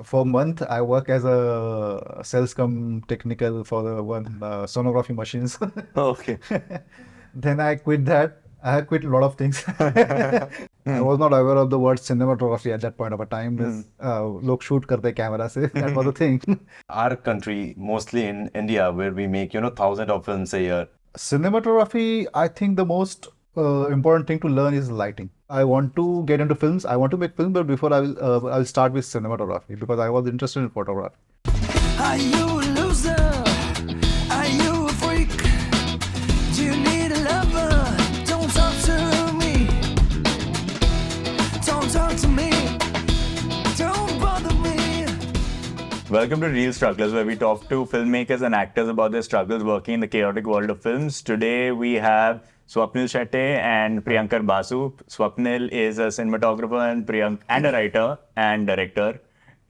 For a month, I work as a sales cum technical for the one sonography machines. Okay. Then I quit that. I had quit a lot of things. I was not aware of the word cinematography at that point of a time. Log shoot karte camera se. That was the thing. Our country, mostly in India, where we make, thousands of films a year. Cinematography, I think the most important thing to learn is lighting. I want to get into films. I want to make films, but before I will start with cinematography because I was interested in photography. Are you a loser? Are you a freak? Do you need a lover? Don't talk to me. Don't talk to me. Don't bother me. Welcome to Real Strugglers, where we talk to filmmakers and actors about their struggles working in the chaotic world of films. Today we have Swapnil Shete and Priyankar Basu. Swapnil is a cinematographer and a writer and director.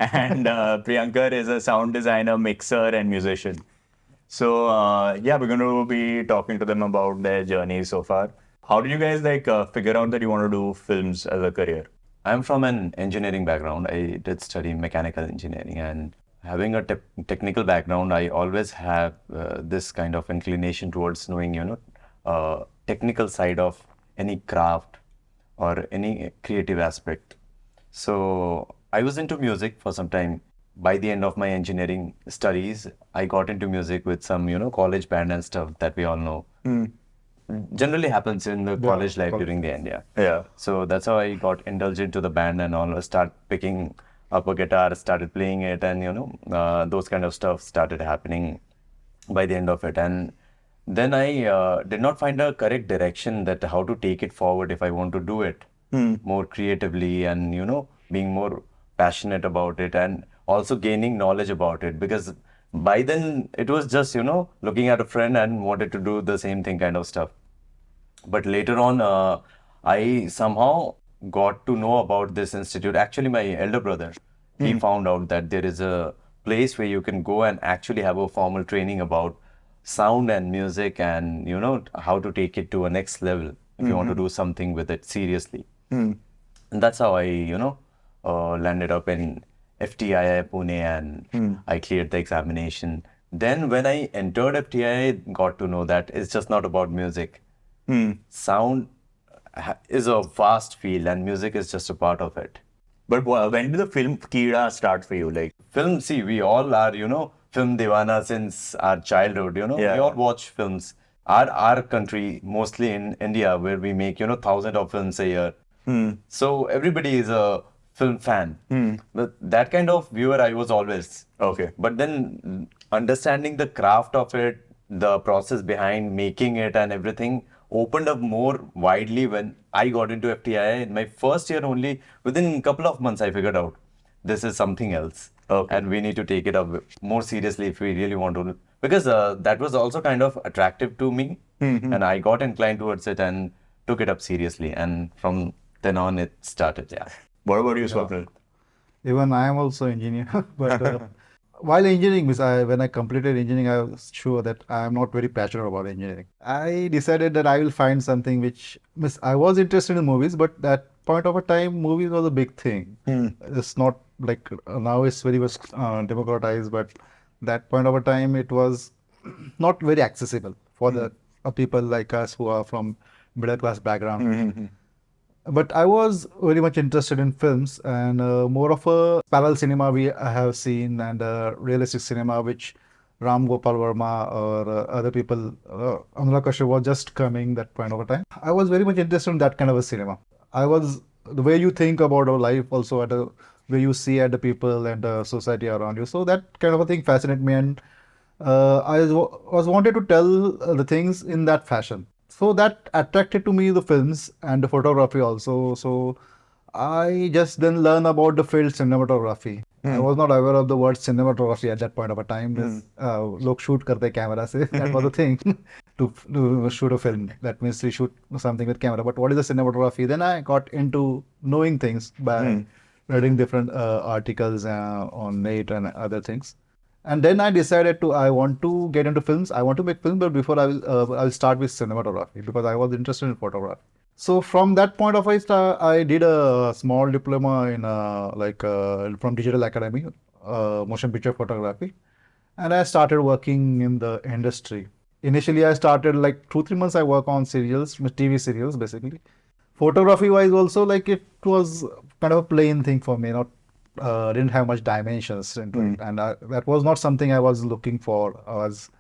And Priyankar is a sound designer, mixer, and musician. So we're going to be talking to them about their journey so far. How did you guys figure out that you want to do films as a career? I'm from an engineering background. I did study mechanical engineering, and having a technical background, I always have this kind of inclination towards knowing, technical side of any craft or any creative aspect. So I was into music for some time. By the end of my engineering studies, I got into music with some, college band and stuff that we all know. Generally happens in the college life during the end, yeah. Yeah. So that's how I got indulged into the band and all. Start picking up a guitar, started playing it, and those kind of stuff started happening by the end of it. And then I did not find a correct direction that how to take it forward if I want to do it more creatively and being more passionate about it and also gaining knowledge about it, because by then it was just looking at a friend and wanted to do the same thing kind of stuff. But later on, I somehow got to know about this institute. Actually, my elder brother, he found out that there is a place where you can go and actually have a formal training about sound and music and how to take it to a next level if you want to do something with it seriously. And that's how I landed up in FTII Pune, and I cleared the examination. Then when I entered FTII, I got to know that it's just not about music. Sound is a vast field and music is just a part of it. But when did the film Kira start for you? Film, see, we all are film divana since our childhood. Yeah. We all watch films. Our country, mostly in India, where we make thousands of films a year. So everybody is a film fan. But that kind of viewer I was always. Okay. But then understanding the craft of it, the process behind making it and everything opened up more widely when I got into FTII. In my first year only, within a couple of months, I figured out this is something else. Okay. And we need to take it up more seriously if we really want to. Because that was also kind of attractive to me. And I got inclined towards it and took it up seriously. And from then on, it started, yeah. What about you, Swapnil? Even I am also engineer, but while engineering, when I completed engineering, I was sure that I am not very passionate about engineering. I decided that I will find something which I was interested in movies, but that point of a time, movies was a big thing. It's not like now it's very much democratized, but that point of a time, it was not very accessible for the people like us who are from middle class background. But I was very much interested in films and more of a parallel cinema I have seen, and realistic cinema which Ram Gopal Verma or other people, Anurag Kashyap was just coming that point of a time. I was very much interested in that kind of a cinema. The way you think about our life also, at the way you see at the people and the society around you. So that kind of a thing fascinated me, and I was wanted to tell the things in that fashion. So that attracted to me the films and the photography also. So I just then learn about the field cinematography. I was not aware of the word cinematography at that point of a time. Log shoot karte camera se. That was the thing to shoot a film. That means we shoot something with camera. But what is the cinematography? Then I got into knowing things by reading different articles on net and other things. And then I decided I want to get into films. I want to make films, but before I will start with cinematography because I was interested in photography. So from that point of view, I did a small diploma in from Digital Academy, motion picture photography, and I started working in the industry. Initially, I started like 2-3 months. I work on serials, TV serials, basically. Photography wise, also like it was kind of a plain thing for me. Not didn't have much dimensions into it, and that was not something I was looking for. I was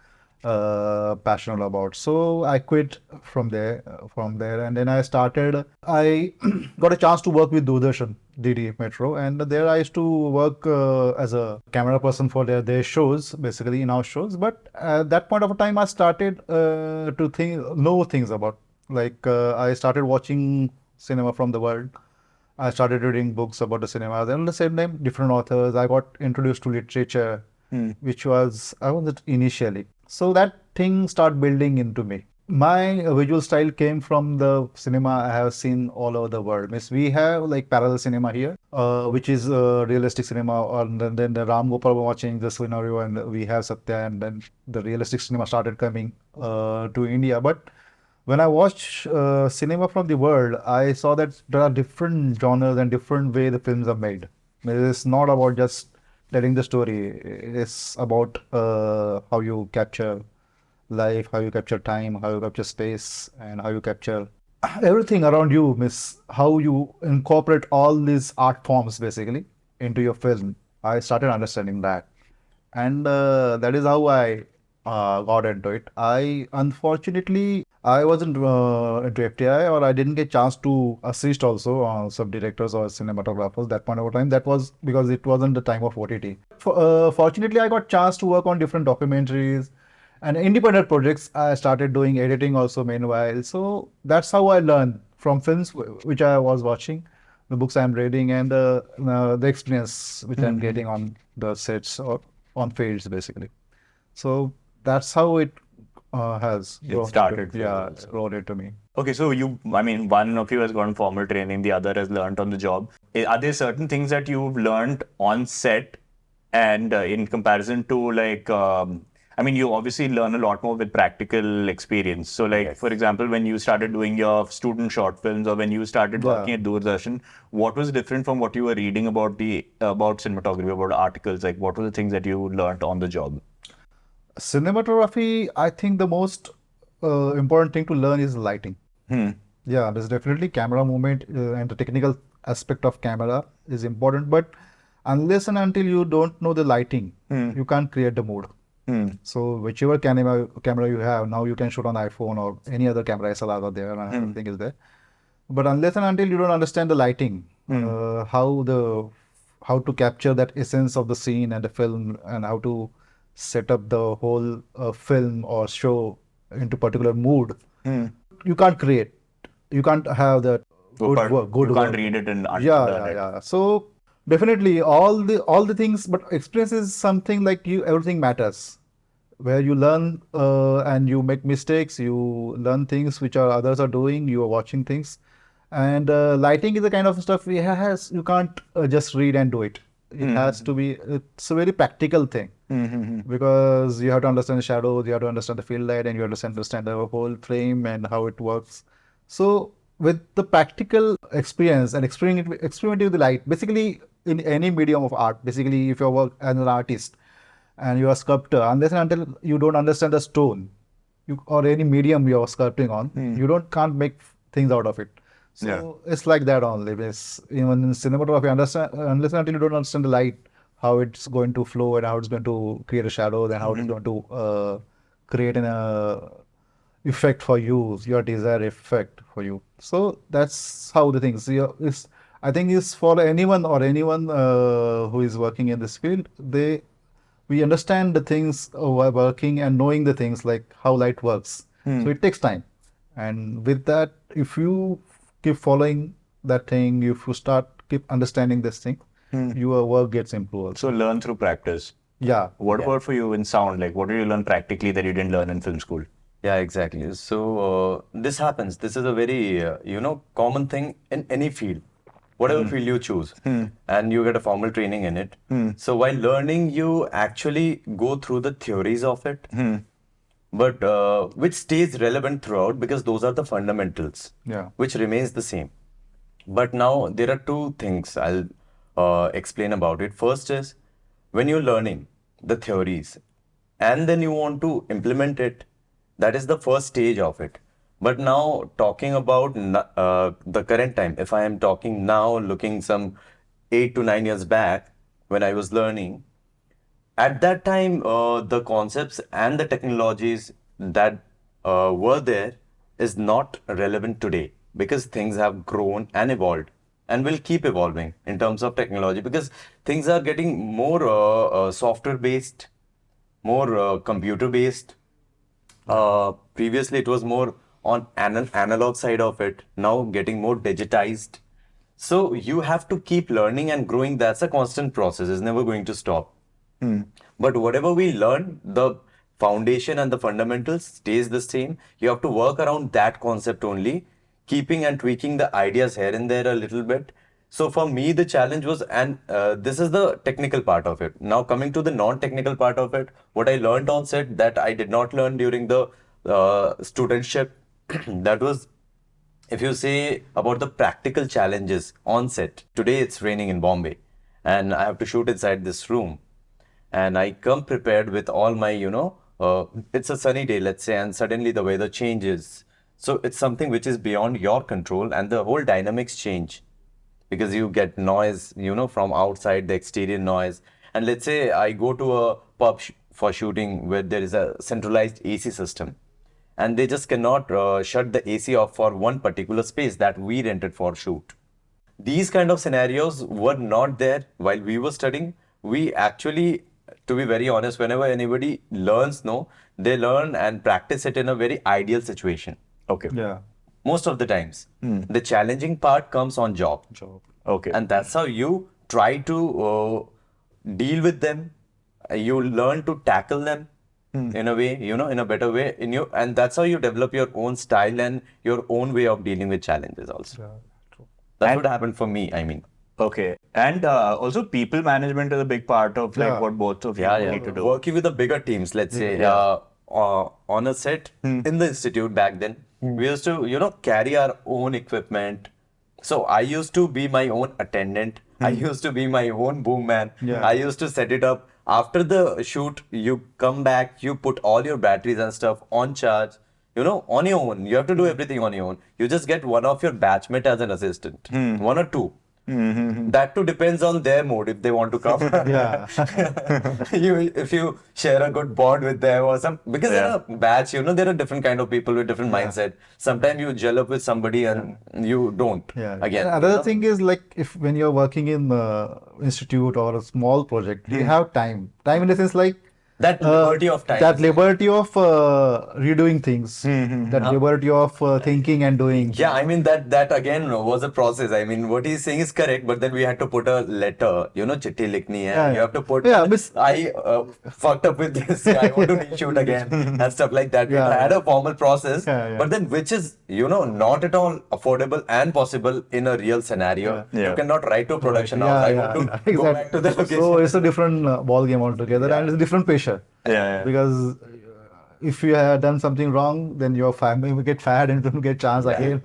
passionate about. So I quit from there, and then I started. I got a chance to work with Doordarshan, DD Metro, and there I used to work as a camera person for their shows, basically in-house shows. But at that point of time, I started to know things about. I started watching cinema from the world. I started reading books about the cinema. Then at the same time, different authors. I got introduced to literature, which I wasn't initially. So that thing started building into me. My visual style came from the cinema I have seen all over the world. Means we have like parallel cinema here, which is realistic cinema, and then the Ram Gopal watching the scenario, and we have Satya, and then the realistic cinema started coming to India. But when I watch cinema from the world, I saw that there are different genres and different way the films are made. It's not about just telling the story. It's about how you capture life, how you capture time, how you capture space, and how you capture everything around you. Miss how you incorporate all these art forms basically into your film. I started understanding that, and that is how I got into it. Unfortunately I wasn't into FTI, or I didn't get chance to assist also some directors or cinematographers that point of time. That was because it wasn't the time of OTT. Fortunately, I got chance to work on different documentaries and independent projects. I started doing editing also meanwhile. So that's how I learned from films which I was watching, the books I'm reading, and the experience which I'm getting on the sets or on fields basically. So that's how it has started. It's grown into me. Okay, so one of you has gone formal training, the other has learned on the job. Are there certain things that you've learned on set and in comparison to you obviously learn a lot more with practical experience. So for example, when you started doing your student short films or when you started working at Doordarshan, what was different from what you were reading about cinematography, about articles? Like what were the things that you learned on the job? Cinematography, I think the most important thing to learn is lighting. Yeah, there's definitely camera movement and the technical aspect of camera is important, but unless and until you don't know the lighting, you can't create the mood. So whichever camera you have, now you can shoot on iPhone or any other camera, SLR or there, and everything is there. But unless and until you don't understand the lighting, how to capture that essence of the scene and the film, and how to set up the whole film or show into particular mood, you can't create. You can't have that good work. You can't read it and yeah. So definitely all the things, but experience is something like everything matters. Where you learn and you make mistakes, you learn things which others are doing. You are watching things, and lighting is the kind of stuff you can't just read and do it. It has to be. It's a very practical thing. Because you have to understand the shadows, you have to understand the field light, and you have to understand the whole frame and how it works. So with the practical experience and experimenting with the light, basically in any medium of art, basically if you work as an artist and you are a sculptor, unless and until you don't understand the stone or any medium you are sculpting on, you can't make things out of it. So it's like that only. Even in cinematography, unless and until you don't understand the light, how it's going to flow and how it's going to create a shadow, then how it's going to create an effect for you, your desired effect for you. So that's how the things I think is for anyone who is working in this field. We understand the things while working and knowing the things like how light works. So it takes time, and with that, if you keep following that thing, if you keep understanding this thing, your work gets improved. So learn through practice. Yeah. What about for you in sound? Like what did you learn practically that you didn't learn in film school? Yeah, exactly. So this happens. This is a very common thing in any field, whatever field you choose, and you get a formal training in it. So while learning, you actually go through the theories of it, but which stays relevant throughout because those are the fundamentals, Yeah. which remains the same. But now there are two things I'll explain about it. First is when you're learning the theories and then you want to implement it, that is the first stage of it. But now talking about the current time, if I am talking now, looking some 8 to 9 years back when I was learning, at that time, the concepts and the technologies that were there is not relevant today because things have grown and evolved and will keep evolving in terms of technology because things are getting more software based, more computer based. Previously, it was more on analog side of it. Now, getting more digitized. So you have to keep learning and growing. That's a constant process. It's never going to stop. But whatever we learn, the foundation and the fundamentals stays the same. You have to work around that concept only, keeping and tweaking the ideas here and there a little bit. So for me, the challenge was, and this is the technical part of it. Now coming to the non-technical part of it, what I learned on set that I did not learn during the studentship, that was, if you say about the practical challenges on set. Today it's raining in Bombay, and I have to shoot inside this room. And I come prepared with all my, it's a sunny day, let's say, and suddenly the weather changes. So it's something which is beyond your control, and the whole dynamics change because you get noise, from outside, the exterior noise. And let's say I go to a pub for shooting where there is a centralized AC system, and they just cannot shut the AC off for one particular space that we rented for shoot. These kind of scenarios were not there while we were studying. We actually, to be very honest, whenever anybody learns, they learn and practice it in a very ideal situation. Okay. Yeah. Most of the times. The challenging part comes on job. Okay. And that's how you try to deal with them. You learn to tackle them in a way, in a better way. And that's how you develop your own style and your own way of dealing with challenges also. Yeah. True. That's And- what happened for me, I mean. Okay. And also people management is a big part of like Yeah. what both of you Yeah. need to do. Working with the bigger teams, let's say, on a set in the institute back then, we used to, carry our own equipment. So I used to be my own attendant. I used to be my own boom man. Yeah. I used to set it up. After the shoot, you come back, you put all your batteries and stuff on charge, on your own. You have to do everything on your own. You just get one of your batchmate as an assistant, one or two. That too depends on their mood if they want to come. Yeah. If you share a good bond with them or some, because in a batch, there are different kind of people with different mindset. Sometimes you gel up with somebody and you don't. Yeah. Again, And another thing is like if when you're working in institute or a small project, you have time. Time in the sense like that liberty of time. that liberty of redoing things, that liberty of thinking and doing. Yeah, I mean that again was a process. I mean, what he's saying is correct, but then we had to put a letter, chitti likhni hai. You have to put, I fucked up with this. I want to reshoot again and stuff like that. We had a formal process, but then which is, not at all affordable and possible in a real scenario. You cannot write to a production house. I want to go back to the location. So it's a different ball game altogether, and it's a different patient. Yeah. Because if you have done something wrong, then your family will get fired and don't get chance again.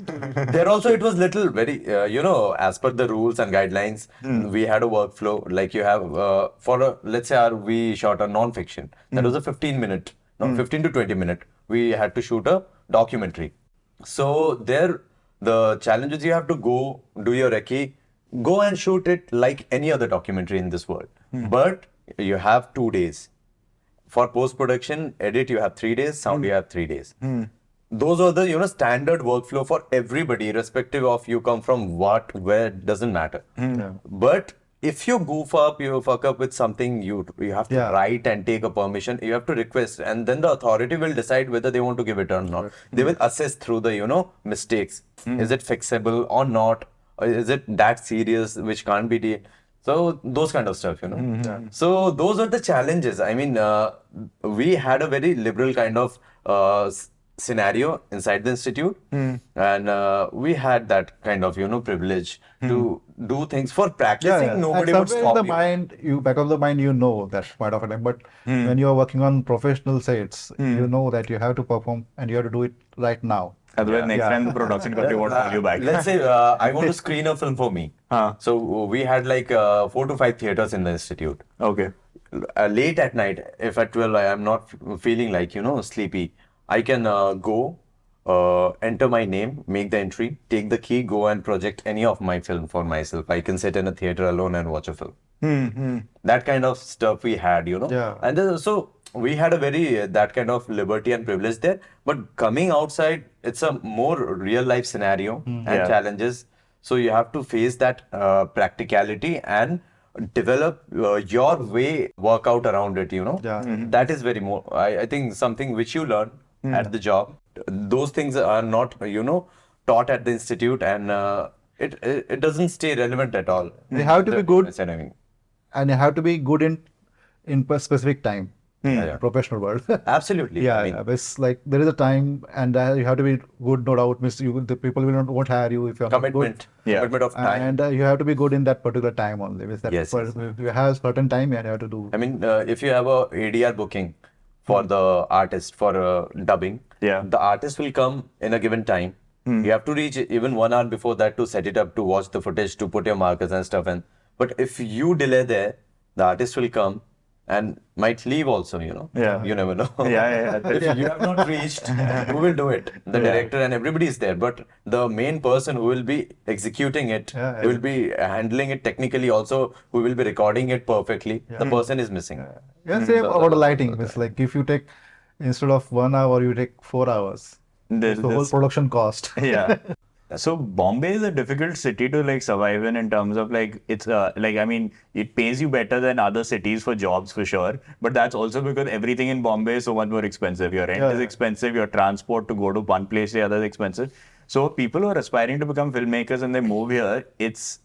There also it was little very as per the rules and guidelines, we had a workflow like you have let's say we shot a non-fiction that was a 15 to 20 minute. We had to shoot a documentary. So there the challenge is you have to go do your recce, go and shoot it like any other documentary in this world, but you have 2 days. For post-production, edit, you have 3 days, sound, you have 3 days. Those are the, standard workflow for everybody, irrespective of you come from what, where, doesn't matter. But if you goof up, you fuck up with something, you have to write and take a permission, you have to request, and then the authority will decide whether they want to give it or not. They will assess through the, mistakes. Is it fixable or not? Or is it that serious, which can't be dealt? So those kind of stuff, So those are the challenges. I mean, we had a very liberal kind of scenario inside the institute, and we had that kind of privilege to do things for practicing. Nobody and would somewhere in stop the you. mind, back of the mind, you know that's part of it. But when you are working on professional sets, you know that you have to perform and you have to do it right now. Otherwise, next Yeah. time the production company won't call you back. Let's say I want to screen a film for me. So we had like 4 to 5 theaters in the institute. Okay. Late at night, if at 12 I am not feeling like, sleepy, I can go, enter my name, make the entry, take the key, go and project any of my film for myself. I can sit in a theater alone and watch a film. That kind of stuff we had, Yeah. And so we had a very that kind of liberty and privilege there. But coming outside, it's a more real life scenario and Yeah. challenges. So you have to face that practicality and develop your way, work out around it, Yeah. That is very more, I think, something which you learn at the job. Those things are not, taught at the institute, and it doesn't stay relevant at all. You have to be good, I mean, and you have to be good in specific time. Yeah. Professional world. Absolutely. Yeah, I mean, yeah. It's like there is a time, and you have to be good, no doubt. The people won't hire you if you're not good. commitment. Yeah. Commitment of time. And you have to be good in that particular time only. With that, Yes, yes. If you have certain time, you have to do. I mean, if you have a ADR booking for the artist for dubbing, Yeah. the artist will come in a given time. You have to reach even 1 hour before that to set it up, to watch the footage, to put your markers and stuff in. But if you delay there, the artist will come and might leave also, Yeah. You never know. Yeah. If you have not reached, who will do it? The director and everybody is there. But the main person who will be executing it, Yeah, who will be handling it technically also, who will be recording it perfectly, the person is missing. Yeah, same about the lighting. It's like if you take, instead of 1 hour, you take 4 hours. There's The whole this- production cost. Yeah. So Bombay is a difficult city to like survive in terms of like it's like I mean it pays you better than other cities for jobs for sure, but that's also because everything in Bombay is so much more expensive. Your rent is expensive, your transport to go to one place to the other is expensive. So people who are aspiring to become filmmakers and they move here,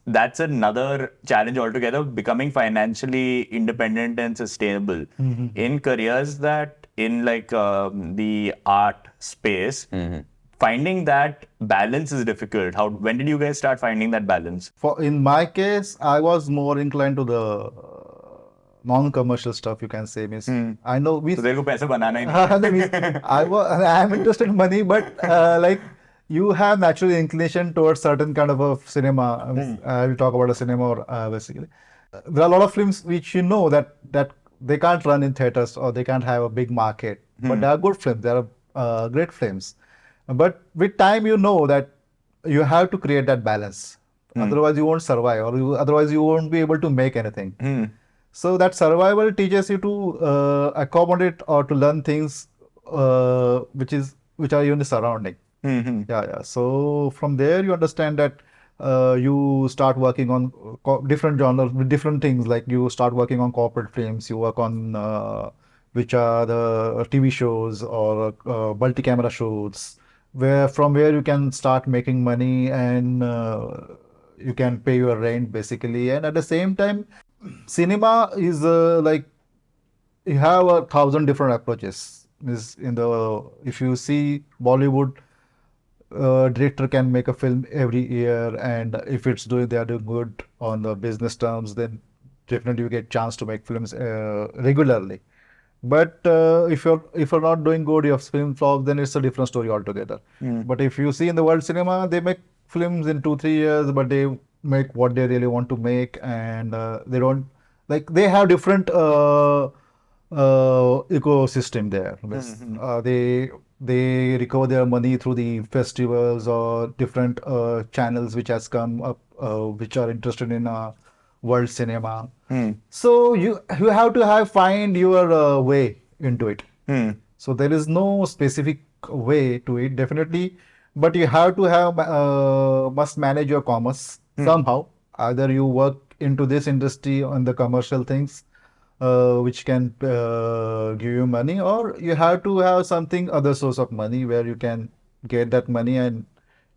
that's another challenge altogether. Becoming financially independent and sustainable in careers that in like the art space. Finding that balance is difficult. When did you guys start finding that balance? In my case, I was more inclined to the non-commercial stuff, you can say. Means I know we. So तेरे को पैसे बनाना ही नहीं. I am interested in money, but like you have natural inclination towards certain kind of a cinema. I will talk about a cinema basically. There are a lot of films which you know that they can't run in theaters or they can't have a big market, but they are good films. They are great films. But with time, you know that you have to create that balance. Otherwise, you won't survive, or otherwise you won't be able to make anything. So that survival teaches you to accommodate or to learn things which are in the surrounding. Yeah. So from there you understand that you start working on different genres with different things. Like you start working on corporate films. You work on which are the TV shows or multi-camera shoots, from where you can start making money and you can pay your rent basically. And at the same time, cinema is like you have 1,000 different approaches. If you see Bollywood, director can make a film every year, and if they are doing good on the business terms, then definitely you get chance to make films regularly. But if you're not doing good, you have film flops, then it's a different story altogether. But if you see in the world cinema, they make films in 2-3 years, but they make what they really want to make, and they don't like they have different ecosystem there. They recover their money through the festivals or different channels which has come up, which are interested in world cinema. So you have to find your way into it. So there is no specific way to it, definitely, but you have to must manage your commerce somehow. Either you work into this industry on the commercial things, which can give you money, or you have to have other source of money where you can get that money and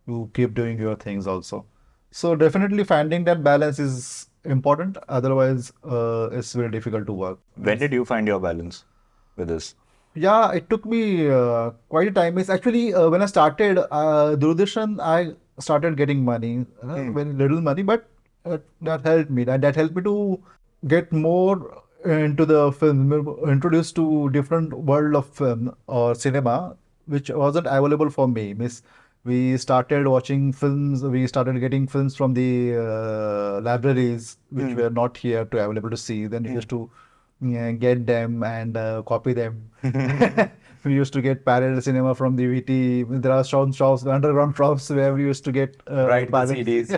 you keep doing your things also. So definitely finding that balance is important. Otherwise, it's very difficult to work. When did you find your balance with this? Yeah, it took me quite a time. It's actually when I started Doordarshan, I started getting money, very little money, but that helped me. That helped me to get more into the film, introduced to different world of film or cinema, which wasn't available for me. Miss, we started watching films. We started getting films from the libraries, which were not here to available to see. Then we used to get them and copy them. We used to get parallel cinema from the VT. There are shops, underground shops where we used to get Right, the pirate- CDs.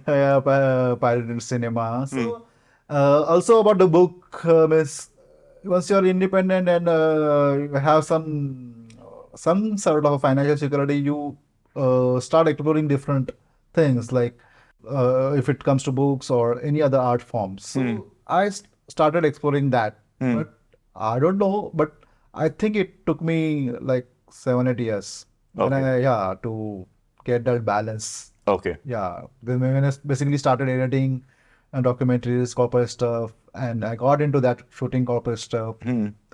yeah, pirated cinema. So also about the book, is once you're independent and you have some sort of financial security, you start exploring different things like if it comes to books or any other art forms. So I started exploring that, but I don't know, but I think it took me like 7-8 years when to get that balance. Okay. Yeah, then when I basically started editing and documentaries, corporate stuff, and I got into that shooting corporate stuff.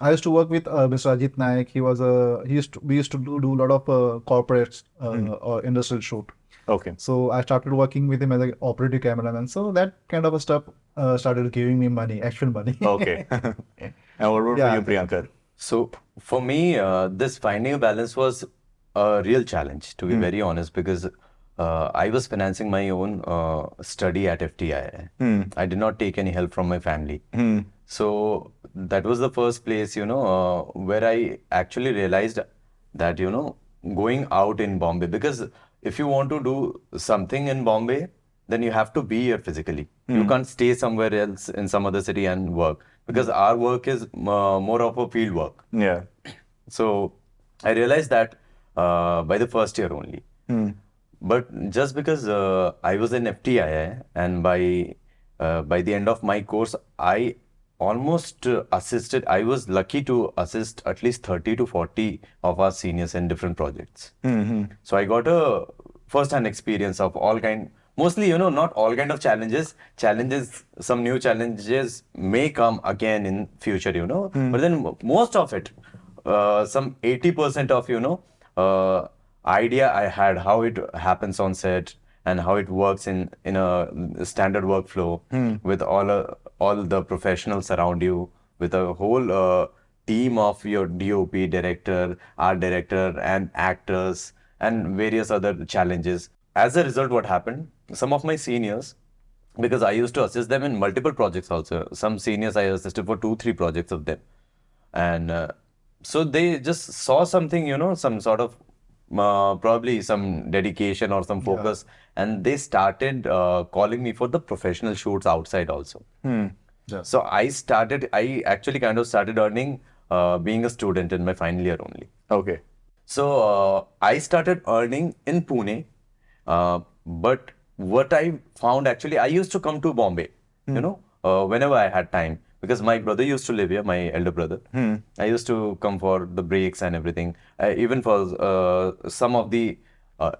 I used to work with Mr. Ajit Naik. We used to do a lot of corporate or industrial shoot. Okay. So I started working with him as an operative cameraman. So that kind of a stuff started giving me money, actual money. Okay. And what about Yeah. for you, Priyankar? So for me, this finding a balance was a real challenge, to be very honest, because I was financing my own study at FTII. I did not take any help from my family. So that was the first place, where I actually realized that, going out in Bombay, because if you want to do something in Bombay, then you have to be here physically. You can't stay somewhere else in some other city and work, because our work is more of a field work. Yeah. So I realized that by the first year only. But just because I was in FTII and by the end of my course, I almost assisted. I was lucky to assist at least 30 to 40 of our seniors in different projects. So I got a first-hand experience of all kind. Mostly, not all kind of challenges. Some new challenges may come again in future, But then most of it, some 80% of, idea I had how it happens on set and how it works in a standard workflow with all the professionals around you, with a whole team of your DOP director, art director, and actors, and various other challenges. As a result, what happened? Some of my seniors, because I used to assist them in multiple projects also. Some seniors I assisted for 2-3 projects of them, and so they just saw something, some sort of probably some dedication or some focus, and they started calling me for the professional shoots outside also. Yeah. So I actually kind of started earning being a student in my final year only. Okay. So I started earning in Pune, but what I found actually, I used to come to Bombay, whenever I had time, because my brother used to live here, my elder brother. I used to come for the breaks and everything. Even for some of the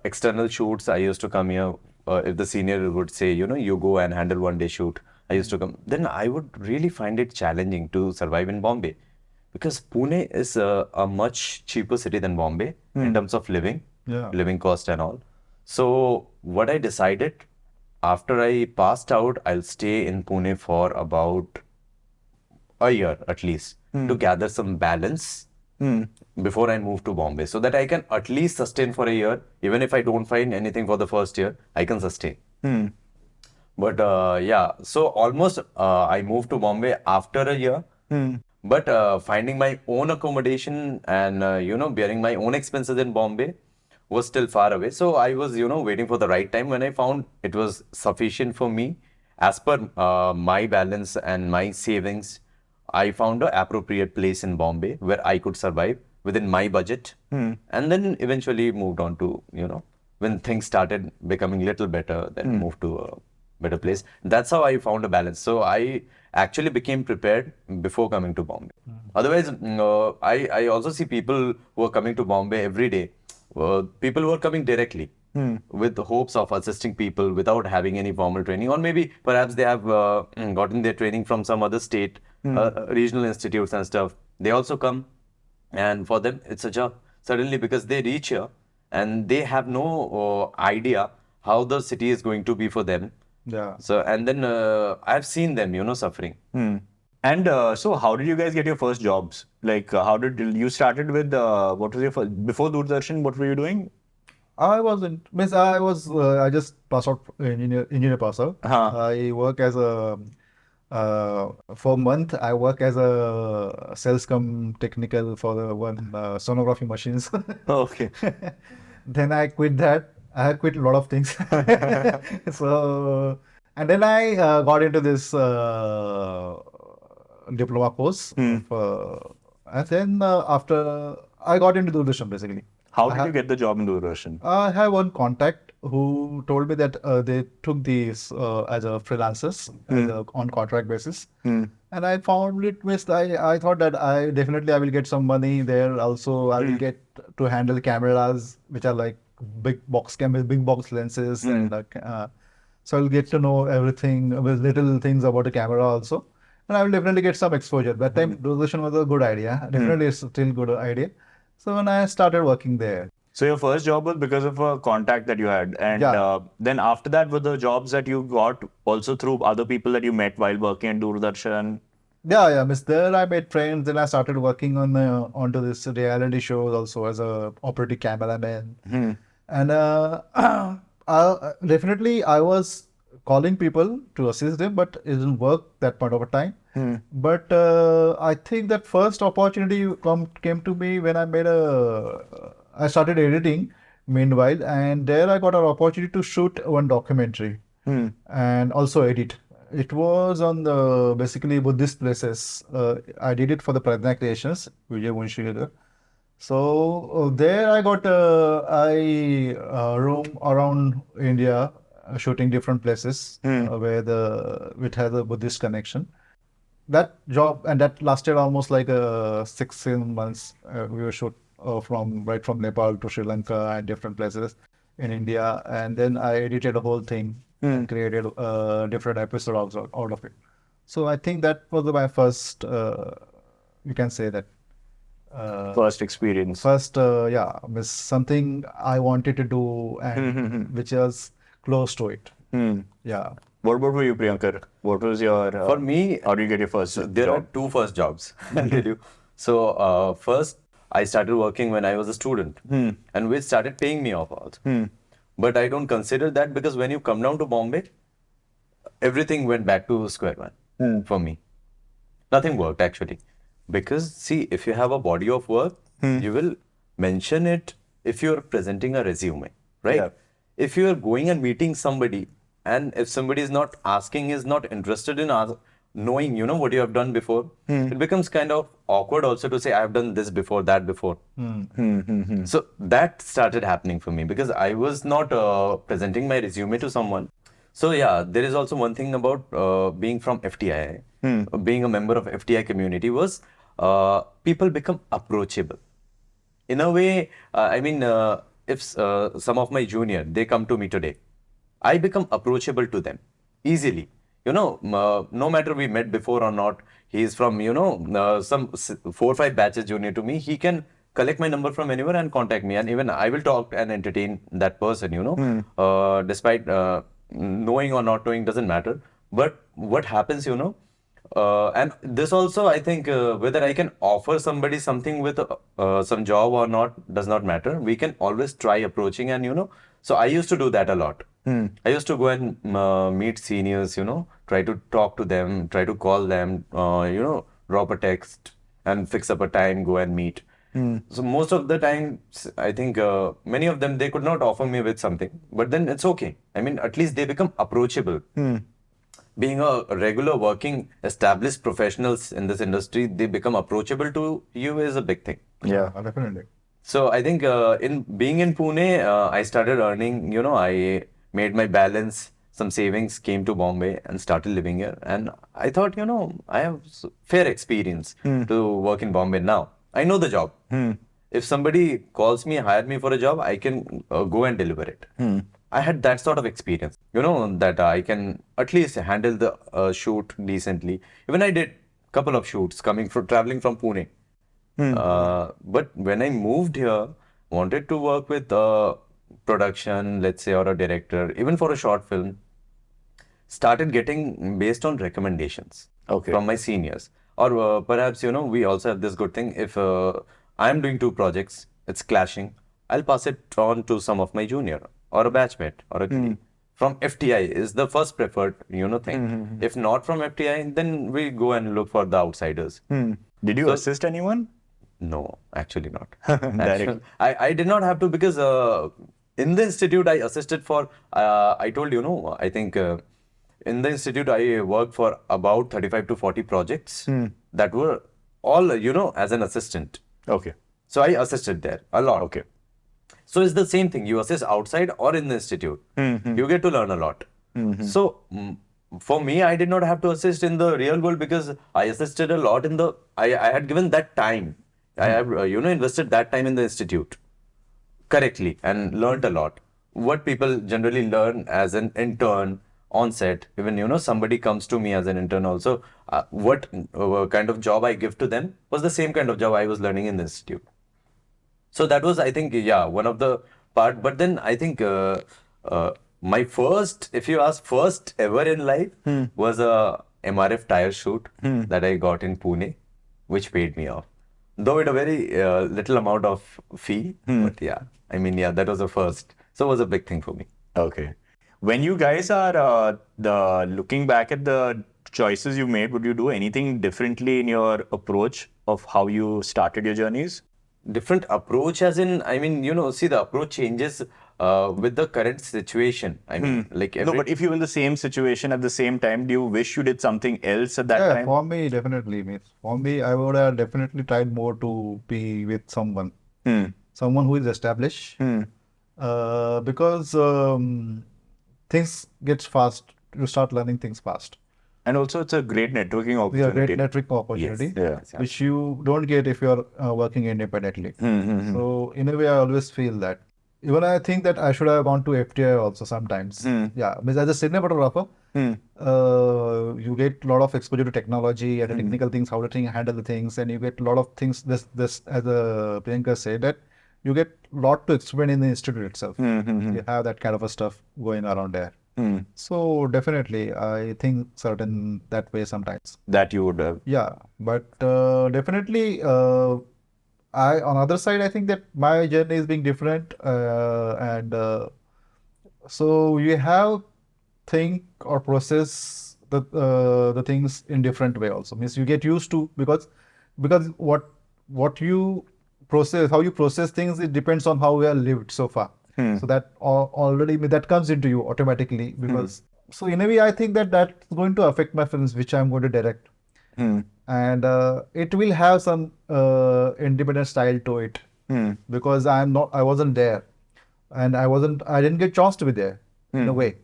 external shoots, I used to come here. If the senior would say, you go and handle one day shoot, I used to come. Then I would really find it challenging to survive in Bombay, because Pune is a much cheaper city than Bombay in terms of living cost and all. So what I decided, after I passed out, I'll stay in Pune for about a year at least to gather some balance before I move to Bombay, so that I can at least sustain for a year. Even if I don't find anything for the first year, I can sustain. But so almost I moved to Bombay after a year. But finding my own accommodation and bearing my own expenses in Bombay was still far away. So I was waiting for the right time. When I found it was sufficient for me as per my balance and my savings, I found an appropriate place in Bombay where I could survive within my budget, and then eventually moved on to when things started becoming little better, then moved to a better place. That's how I found a balance. So I actually became prepared before coming to Bombay. Otherwise, I also see people who are coming to Bombay every day. People who are coming directly with the hopes of assisting people without having any formal training, or maybe perhaps they have gotten their training from some other state, regional institutes and stuff. They also come and for them it's a job suddenly, because they reach here and they have no idea how the city is going to be for them. Yeah. So and then I've seen them, suffering. And so, how did you guys get your first jobs? Like, how did you started with what was your first before Doordarshan? What were you doing? I wasn't. Means I just passed out engineer pass out. I work as a for a month. I work as a sales cum technical for the one sonography machines. Okay. Then I quit that. I quit a lot of things. So and then I got into this diploma course. And then after I got into Doordarshan basically. How did you get the job in Doordarshan? I have one contact who told me that they took these as a freelancers on contract basis, and I found it. I thought that I will get some money there. Also, I will get to handle cameras which are like big box cameras, big box lenses, and so I'll get to know everything with little things about the camera also, and I will definitely get some exposure. That time, Doordarshan was a good idea. Definitely, it's still good idea. So when I started working there. So your first job was because of a contact that you had, and then after that were the jobs that you got also through other people that you met while working at Doordarshan. Yeah. Miss there I made friends. Then I started working on onto this reality shows also as a operating cameraman. And definitely I was calling people to assist them, but it didn't work that point of a time. But I think that first opportunity came to me when I started editing meanwhile, and there I got an opportunity to shoot one documentary and also edit. It was on the basically Buddhist places. I did it for the Prajna Creations, Vijay Munshi. So there I got I roam around India shooting different places where it has a Buddhist connection. That job, and that lasted almost like 6 months. We were shoot from Nepal to Sri Lanka and different places in India, and then I edited the whole thing and created different episodes out of it. So I think that was my first, you can say that. First experience. First, was something I wanted to do and which was close to it. Yeah. What were you, Priyankar? What was your... For me, how did you get your first there job? are two first jobs, I'll tell you. So first, I started working when I was a student, and which started paying me off also. But I don't consider that, because when you come down to Bombay, everything went back to square one for me. Nothing worked actually. Because see, if you have a body of work, you will mention it if you're presenting a resume, right? Yeah. If you're going and meeting somebody, and if somebody is not interested in knowing, what you have done before, it becomes kind of awkward also to say, I've done this before, that before. So that started happening for me, because I was not presenting my resume to someone. So yeah, there is also one thing about being from FTII, being a member of FTII community was people become approachable. In a way, if some of my junior, they come to me today, I become approachable to them easily. No matter we met before or not, he is from, some 4 or 5 batches junior to me, he can collect my number from anywhere and contact me. And even I will talk and entertain that person, despite knowing or not knowing, doesn't matter. But what happens, and this also, I think, whether I can offer somebody something with some job or not, does not matter. We can always try approaching, and, so I used to do that a lot. I used to go and meet seniors, try to talk to them, try to call them, drop a text and fix up a time, go and meet. So most of the time, I think many of them, they could not offer me with something, but then it's okay. I mean, at least they become approachable. Being a regular working established professionals in this industry, they become approachable to you is a big thing. Yeah, definitely. So I think in being in Pune, I started earning, I made my balance, some savings, came to Bombay and started living here. And I thought, I have fair experience to work in Bombay now. I know the job. If somebody calls me, hire me for a job, I can go and deliver it. I had that sort of experience, that I can at least handle the shoot decently. Even I did a couple of shoots traveling from Pune. But when I moved here, wanted to work with production, let's say, or a director, even for a short film, started getting based on recommendations Okay. from my seniors. Or perhaps, we also have this good thing. If I'm doing two projects, it's clashing, I'll pass it on to some of my junior or a batchmate or a colleague. From FTI is the first preferred, thing. If not from FTI, then we go and look for the outsiders. Did you assist anyone? No, actually not. Direct. I did not have to because in the institute I assisted for, I told I think in the institute I worked for about 35 to 40 projects that were all, as an assistant. Okay. So I assisted there a lot. Okay. So it's the same thing. You assist outside or in the institute. You get to learn a lot. So for me, I did not have to assist in the real world because I assisted a lot in the. I had given that time. I have invested that time in the institute correctly and learned a lot. What people generally learn as an intern on set, even somebody comes to me as an intern also. What kind of job I give to them was the same kind of job I was learning in the institute. So that was, I think, one of the part. But then I think my first, if you ask, first ever in life was a MRF tire shoot that I got in Pune, which paid me off. Though it a very little amount of fee, but that was the first. So it was a big thing for me. Okay. When you guys are looking back at the choices you made, would you do anything differently in your approach of how you started your journeys? Different approach as in, see, the approach changes with the current situation. Like No, but if you were in the same situation at the same time, do you wish you did something else at that Yeah, time? for me, definitely. For me, I would have definitely tried more to be with someone who is established, because things get fast. You start learning things fast. And also, it's a great networking Yeah, opportunity. great network opportunity, Yes. which you don't get if you're working independently. So in a way, I always feel that. Even I think that I should have gone to FTI also sometimes. Yeah, because as a cinematographer, you get a lot of exposure to technology and the technical things, how to handle the things, and you get a lot of things. This as Priyankar said, that you get a lot to explain in the institute itself. You have that kind of a stuff going around there. So definitely, I think certain that way sometimes. That you would have. Yeah, but definitely, on other side, I think that my journey is being different, and so you have think or process the things in different way also. Means you get used to because what you process, how you process things, it depends on how we are lived so far. So that already that comes into you automatically because so in a way I think that that's going to affect my films which I'm going to direct, and it will have some independent style to it because I wasn't there, and I didn't get chance to be there in a way.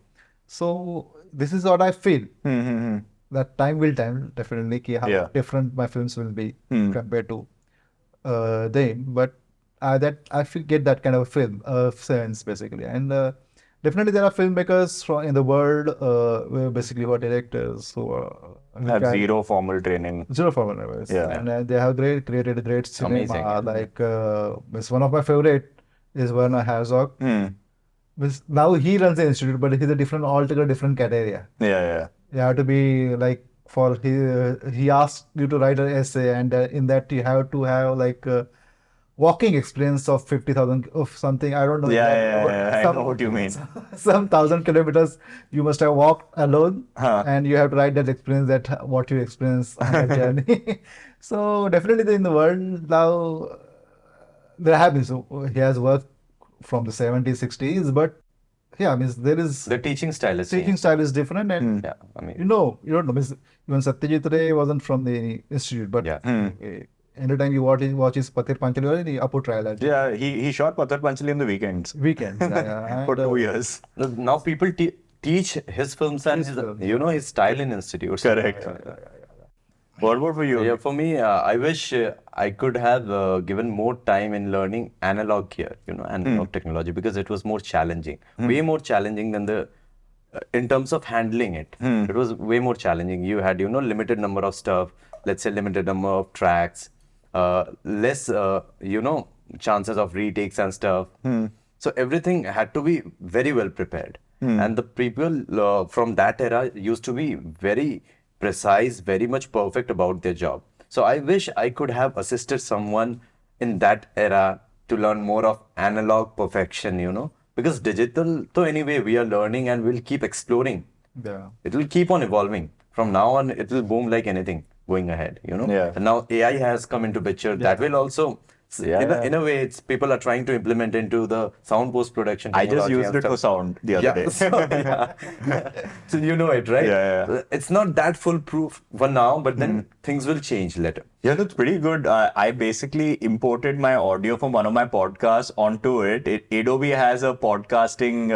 So this is what I feel. That time will tell definitely how different my films will be compared to them, but that I get that kind of film sense basically, and definitely there are filmmakers in the world basically who are directors who Have zero formal training. Zero formal, Yeah. and they have created great cinema. Amazing. Like one of my favorite is Werner Herzog. Now he runs the institute, but he's a altogether different category. Yeah. You have to be like he asked you to write an essay, and in that you have to have like walking experience of 50,000 of something. I don't know. Yeah. I know what you mean. Some 1,000 kilometers you must have walked alone, and you have to write that experience, that what you experience on that journey. So definitely in the world now there have been, so he has worked from the 70s, 60s, but yeah, means there is The teaching style is teaching changed. style is different, and Yeah, you don't know. Means even Satyajit Ray wasn't from the institute, but anytime you watch his Patir Panchali or any Apu trial, Yeah, he shot Pathar Panchali in the weekends weekends, for 2 years. Now people teach his films and his style in institutes. Correct. What about for you? Yeah, for me, I wish I could have given more time in learning analog gear, analog technology, because it was more challenging, way more challenging than in terms of handling it. It was way more challenging. You had, limited number of stuff, let's say limited number of tracks. less, chances of retakes and stuff. So everything had to be very well prepared. And the people from that era used to be very precise, very much perfect about their job. So I wish I could have assisted someone in that era to learn more of analog perfection, because digital, so anyway, we are learning and we'll keep exploring. Yeah. It will keep on evolving. From now on, it will boom like anything going ahead. Yeah. And now AI has come into picture. That will also, in a way, it's people are trying to implement into the sound post-production. I just technology used and it for stuff. sound the other day. So you know it, right? Yeah. It's not that foolproof for now, but then things will change later. Yeah, that's pretty good. I basically imported my audio from one of my podcasts onto it. Adobe has a podcasting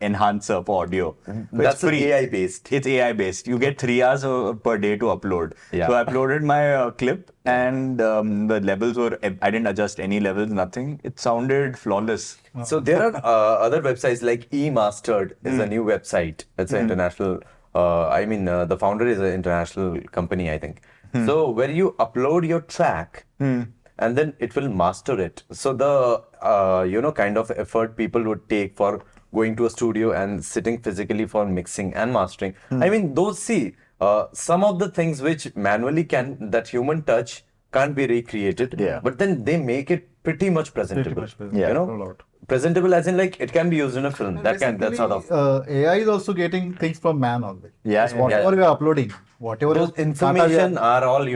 enhancer for audio. So That's it's free. AI based. It's AI based. You get 3 hours per day to upload. Yeah. So I uploaded my clip and the levels were, I didn't adjust any levels, nothing. It sounded flawless. So there are other websites like eMastered is a new website. It's an international. The founder is an international company, I think. So where you upload your track and then it will master it. So the kind of effort people would take for going to a studio and sitting physically for mixing and mastering. I mean, some of the things which manually that human touch can't be recreated. Yeah. But then they make it pretty much presentable. Yeah. A lot. Presentable as in like it can be used in a film. That sort of. AI is also getting things from man only. Yeah, It's yeah, whatever we are uploading, whatever Those data we information are all,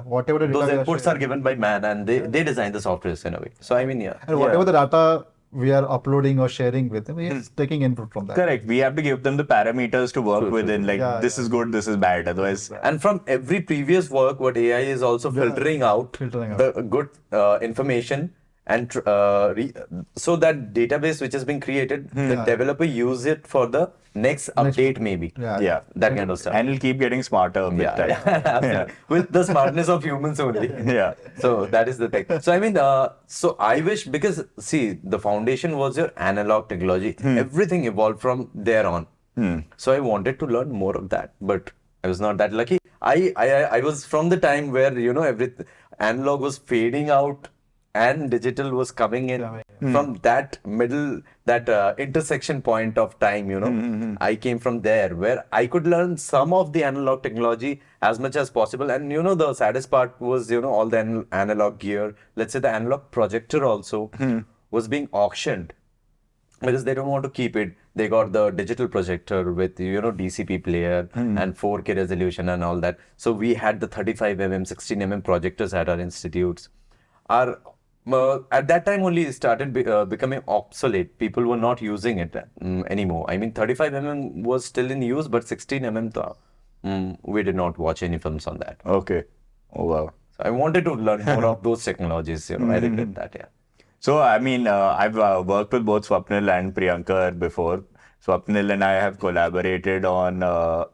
whatever the those data we are inputs sharing. are given by man and they design the software in a way. So I mean, yeah. And whatever the data we are uploading or sharing with them, he is taking input from that. Correct. We have to give them the parameters to work within. Like, Yeah, this is good, this is bad. Otherwise, And from every previous work, what AI is also filtering out the good information and so that database which has been created, the developer use it for the next update maybe. yeah. That kind of stuff. And it'll keep getting smarter with time. Absolutely. With the smartness of humans only. Yeah. So that is the thing. So I mean, so I wish, because see, the foundation was your analog technology. Everything evolved from there on. So I wanted to learn more of that, but I was not that lucky. I was from the time where everything analog was fading out and digital was coming in. From that intersection point of time, I came from there where I could learn some of the analog technology as much as possible. And the saddest part was, all the analog gear, let's say the analog projector also was being auctioned because they don't want to keep it. They got the digital projector with, DCP player and 4K resolution and all that. So we had the 35mm, 16mm projectors at our institutes. At that time only it started becoming obsolete. People were not using it anymore. I mean, 35mm was still in use, but 16mm, we did not watch any films on that. Okay. Oh, wow. So I wanted to learn more of those technologies. I regret that, yeah. So, I mean, I've worked with both Swapnil and Priyankar before. Swapnil and I have collaborated on a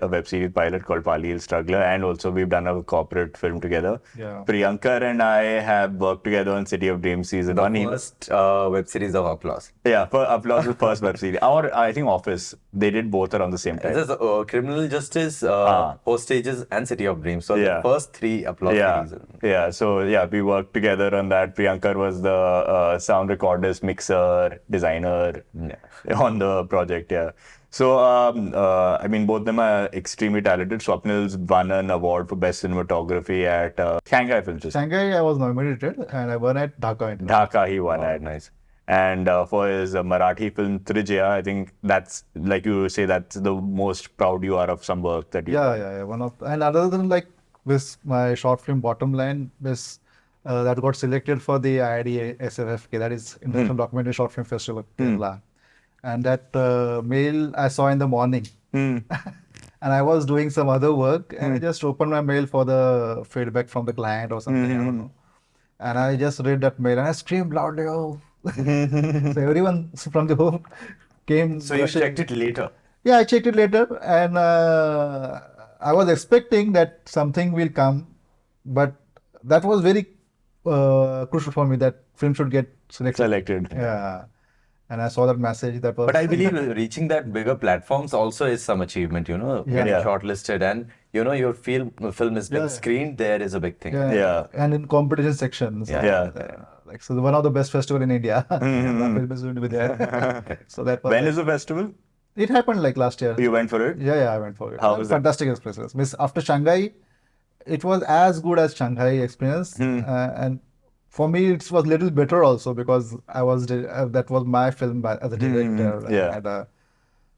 web series pilot called Pali Struggler, and also we've done a corporate film together. Yeah. Priyankar and I have worked together on City of Dreams season 1. First web series of Applause. Yeah, for Applause was first web series. Or I think Office. They did both around the same time. This is Criminal Justice, Hostages, and City of Dreams. So the first 3 Applause series. Yeah, so we worked together on that. Priyankar was the sound recordist, mixer, designer on the project, So, I mean, both of them are extremely talented. Swapnil's won an award for Best Cinematography at Shanghai Film Festival. Shanghai, I was nominated and I won at Dhaka. Dhaka, he won at. Nice. And for his Marathi film Trijya, I think that's, like you say, that's the most proud you are of some work that you Yeah. And other than like this, my short film Bottom Line, this that got selected for the IID SFFK, that is International Documentary Short Film Festival, Kerala. And that mail I saw in the morning. And I was doing some other work and I just opened my mail for the feedback from the client or something. I don't know. And I just read that mail and I screamed loudly, oh. So everyone from the home came. So you checked it later? Yeah, I checked it later and I was expecting that something will come, but that was very crucial for me that film should get selected. selected. Yeah. and I saw that message. That was. But I believe reaching that bigger platforms also is some achievement, getting Yeah. shortlisted and, your film is being Yeah. screened, there is a big thing. Yeah. And in competition sections. Yeah. Like, so one of the best festival in India. The film is going to be there. So that was When like- is the festival? It happened like last year. You went for it? Yeah, I went for it. How was it? Fantastic experiences. Miss, after Shanghai, it was as good as Shanghai experience, and for me, it was little better also because I was that was my film as a director. Yeah. I had a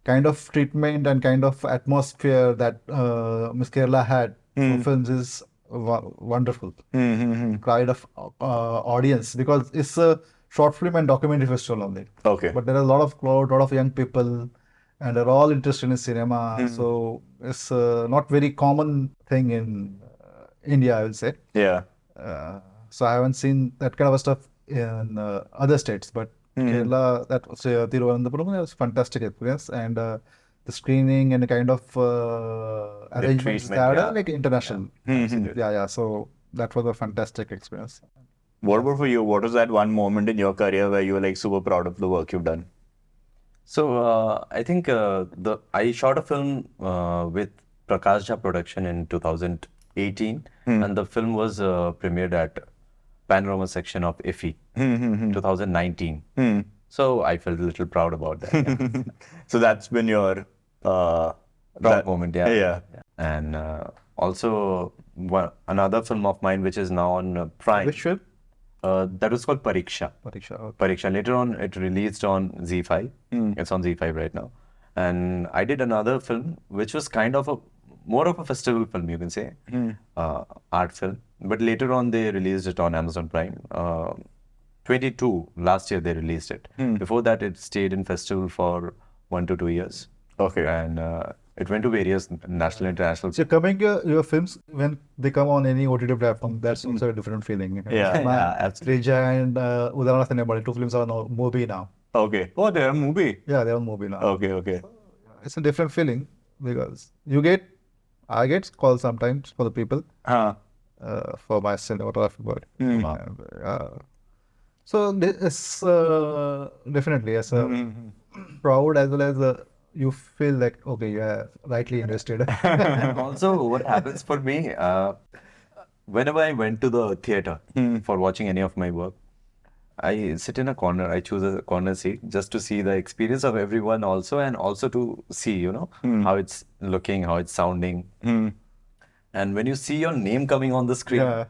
kind of treatment and kind of atmosphere that Miss Kerala had for films is wonderful. Kind of audience because it's a short film and documentary festival only. Okay. But there are a lot of crowd, lot of young people, and they're all interested in cinema. So it's not very common thing in India, I will say. Yeah. So I haven't seen that kind of stuff in other states, but Kerala, that was Thiruvananthapuram, was fantastic experience, and the screening and the kind of arrangements treatment, that yeah. are like international. Yeah. So that was a fantastic experience. What about for you? What was that one moment in your career where you were like super proud of the work you've done? So I think I shot a film with Prakash Jha Production in 2018, and the film was premiered at Panorama section of IFFI 2019. So I felt a little proud about that. Yeah. So that's been your Proud moment, yeah. Yeah. And also another film of mine which is now on Prime. Which film? That was called Pariksha. Pariksha. Okay. Pariksha. Later on, it released on Z5. It's on Z5 right now. And I did another film which was kind of more of a festival film, you can say, art film. But later on, they released it on Amazon Prime. 22 last year they released it. Before that, it stayed in festival for 1 to 2 years. Okay. And it went to various national, international. So coming your films, when they come on any OTT platform, that's also a different feeling. Yeah. Absolutely. Trijya and Udaharnarth Nemade, two films are on movie now. Okay. Oh, they're a movie. Yeah, they're on movie now. Okay. It's a different feeling because I get calls sometimes for the people for my cinematography work. So it's definitely as a proud as well as you feel like okay, you are rightly invested. And also, what happens for me, whenever I went to the theater for watching any of my work, I sit in a corner. I choose a corner seat just to see the experience of everyone also, and also to see, how it's looking, how it's sounding. And when you see your name coming on the screen, Yeah.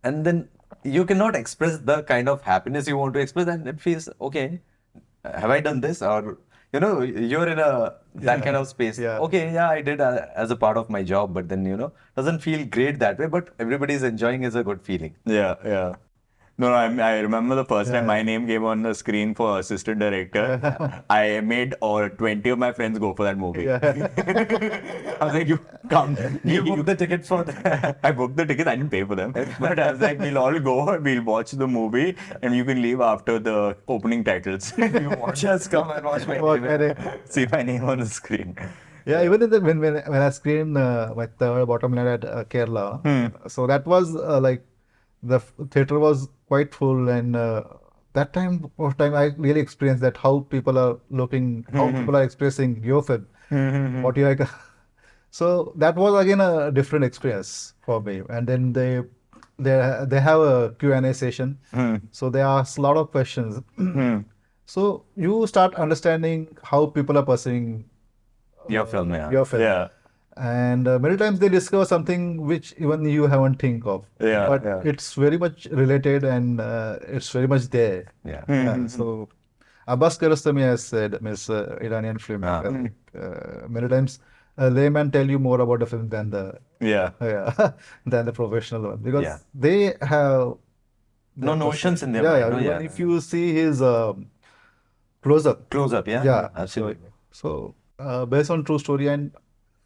and then you cannot express the kind of happiness you want to express, and it feels, okay, have I done this? Or, you're in that kind of space. Yeah. Okay, yeah, I did as a part of my job, but then, doesn't feel great that way, but everybody's enjoying is a good feeling. Yeah. No, I remember the first time my name came on the screen for assistant director. I made 20 of my friends go for that movie. I was like, you come. You booked the ticket for that? I booked the tickets. I didn't pay for them. But I was like, we'll all go, we'll watch the movie, and you can leave after the opening titles. Just come and watch my movie. See my name on the screen. Yeah, even when I screened my third bottom line at Kerala, so that was like the theater was quite full, and that time I really experienced that how people are looking, how people are expressing your film, what you like. So that was again a different experience for me. And then they have a Q&A session, so they ask a lot of questions. So you start understanding how people are perceiving Your film, yeah. your film. Yeah. And many times they discover something which even you haven't think of. Yeah, But yeah. it's very much related and it's very much there. Yeah. So Abbas Kiarostami has said, Miss Iranian filmmaker, many times a layman tell you more about the film than the than the professional one, because they have No notions in their yeah, mind. even if you see his close-up. Close up, yeah? Yeah, Absolutely. So based on true story, and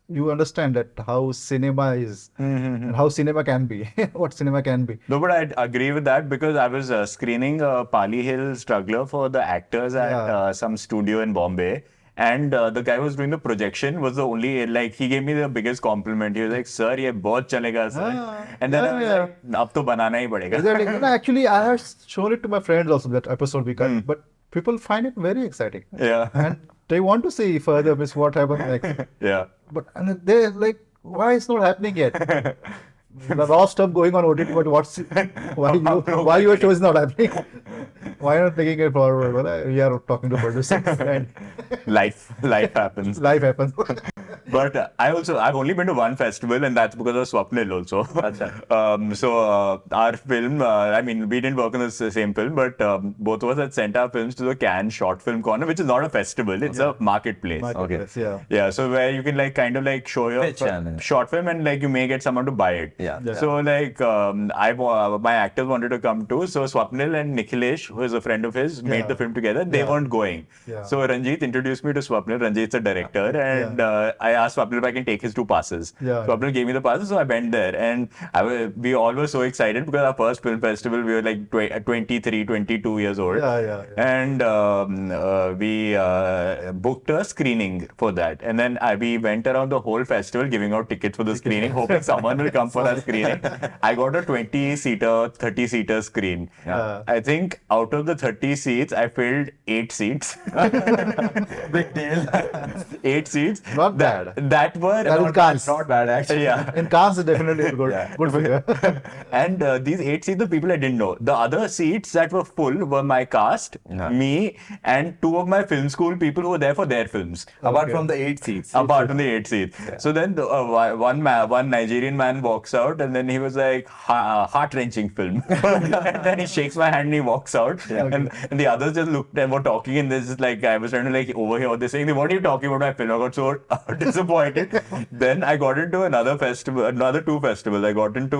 you understand that how cinema is and how cinema can be, what cinema can be. No, but I agree with that because I was screening Pali Hill Struggler for the actors at some studio in Bombay. And the guy who was doing the projection was the only, like, he gave me the biggest compliment. He was like, sir, ye bahut chalega, sir. And then I was like, ab to banana hi padega. Exactly. No, actually, I have shown it to my friends also, that episode we cut. But people find it very exciting. Yeah. And they want to see further what happens next. Yeah. But and they're like, why it's not happening yet? The raw stuff going on OTT, but why your show is not happening? Why not taking it forward? Well, we are talking to producers and Life happens. life happens. But I've only been to one festival, and that's because of Swapnil also. Our film, we didn't work on the same film, but both of us had sent our films to the Cannes Short Film Corner, which is not a festival, it's a marketplace. Marketplace, yeah. Yeah, so where you can kind of show your Pitch and- short film, and you may get someone to buy it. Yeah. So my actors wanted to come too. So Swapnil and Nikhilesh, who is a friend of his, made the film together. They weren't going. Yeah. So Ranjit introduced me to Swapnil. Ranjit's a director, and I asked Swapnil if I can take his 2 passes. Yeah. Swapnil gave me the passes, so I went there, and we all were so excited because our first film festival, we were 23, 22 years old. And we booked a screening for that, and then we went around the whole festival giving out tickets for the screening, hoping someone will come for our screening. I got a 20-seater, 30-seater screen. I think out of the 30 seats, I filled 8 seats. Big deal. 8 seats. Not bad. That were That is Cannes. Not bad, actually. Yeah. In Cannes, it's definitely good. Good figure. And these 8 seats, the people I didn't know. The other seats that were full were my cast, me, and 2 of my film school people who were there for their films. Apart from the 8 seats. Apart from the 8 seats. Yeah. So then one Nigerian man walks out, and then he was like, heart-wrenching film. And then he shakes my hand and he walks out. Yeah. And the others just looked and were talking, and this is I was trying to overhear what they're saying. What are you talking about my film? I got so disappointed. Then I got into another 2 festivals. I got into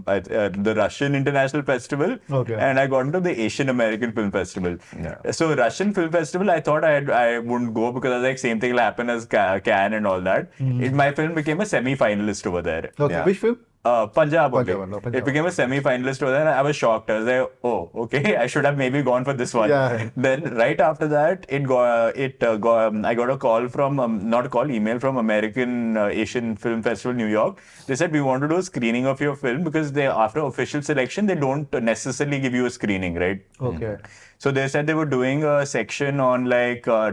the Russian International Festival, and I got into the Asian American Film Festival. Yeah. So Russian Film Festival, I thought I wouldn't go because I was like, same thing will happen as Cannes and all that. My film became a semi-finalist over there. Okay, yeah. Which film? Punjab. Punjab. It became a semi-finalist over there, and I was shocked. I was like, oh, okay, I should have maybe gone for this one. Yeah. Then right after that, I got a call from, not a call, email from American Asian Film Festival, New York. They said, we want to do a screening of your film because after official selection, they don't necessarily give you a screening, right? Okay. So they said they were doing a section on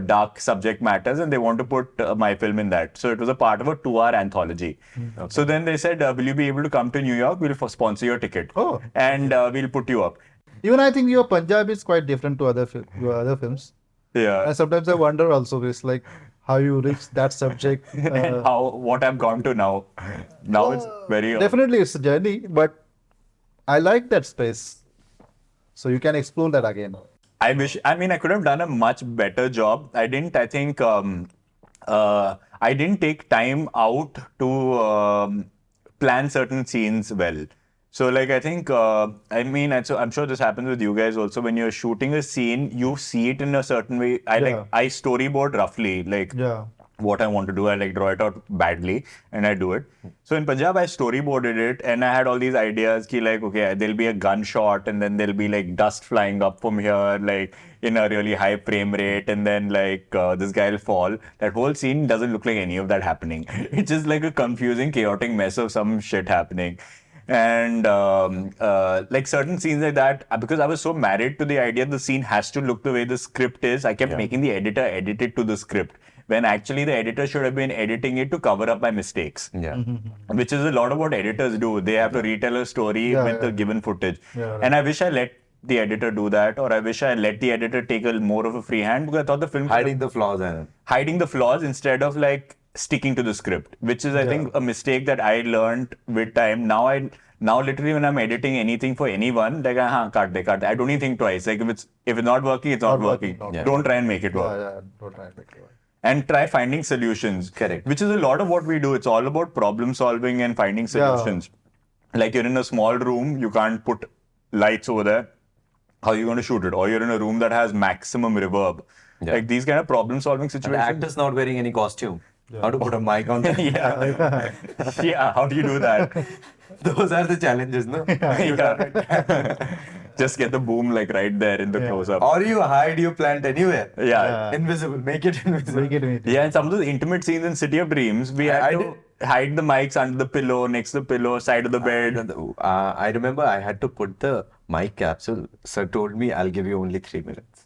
dark subject matters, and they want to put my film in that. So it was a part of a 2-hour anthology. Okay. So then they said, will you be able to come to New York? We'll sponsor your ticket. Oh. And we'll put you up. Even I think your Punjab is quite different to your other films. Yeah. And sometimes I wonder also, it's how you reach that subject. And what I've gone to now. Now it's very... Definitely it's a journey, but I like that space. So you can explore that again. I could have done a much better job. I didn't take time out to plan certain scenes well. So I think, I'm sure this happens with you guys also. When you're shooting a scene, you see it in a certain way. I storyboard roughly, what I want to do. I draw it out badly and I do it. So in Punjab, I storyboarded it and I had all these ideas okay, there'll be a gunshot and then there'll be dust flying up from here, in a really high frame rate, and then this guy will fall. That whole scene doesn't look like any of that happening. It's just a confusing, chaotic mess of some shit happening. And certain scenes like that, because I was so married to the idea the scene has to look the way the script is, I kept making the editor edit it to the script, when actually the editor should have been editing it to cover up my mistakes. Yeah. Which is a lot of what editors do. They have to retell a story with the given footage. Yeah, right. And I wish I let the editor do that, or I wish I let the editor take more of a free hand, because I thought the film... Hiding the flaws instead of sticking to the script, which is I think a mistake that I learned with time. Now literally when I'm editing anything for anyone, cut. I don't even think twice. If it's not working, it's not working. Don't try and make it work. Don't try and make it work. And try finding solutions. Correct. Which is a lot of what we do. It's all about problem solving and finding solutions. You're in a small room, you can't put lights over there. How are you going to shoot it? Or you're in a room that has maximum reverb. These kind of problem solving situations. And the actor's not wearing any costume. How to put a mic on that? Yeah, how do you do that? Those are the challenges, no? Just get the boom right there in the close-up. Or you hide your plant anywhere. Yeah. Invisible. Make it invisible. Yeah, and some of the intimate scenes in City of Dreams, we had to hide the mics under the pillow, next to the pillow, side of the bed. I remember I had to put the mic capsule. Sir told me I'll give you only 3 minutes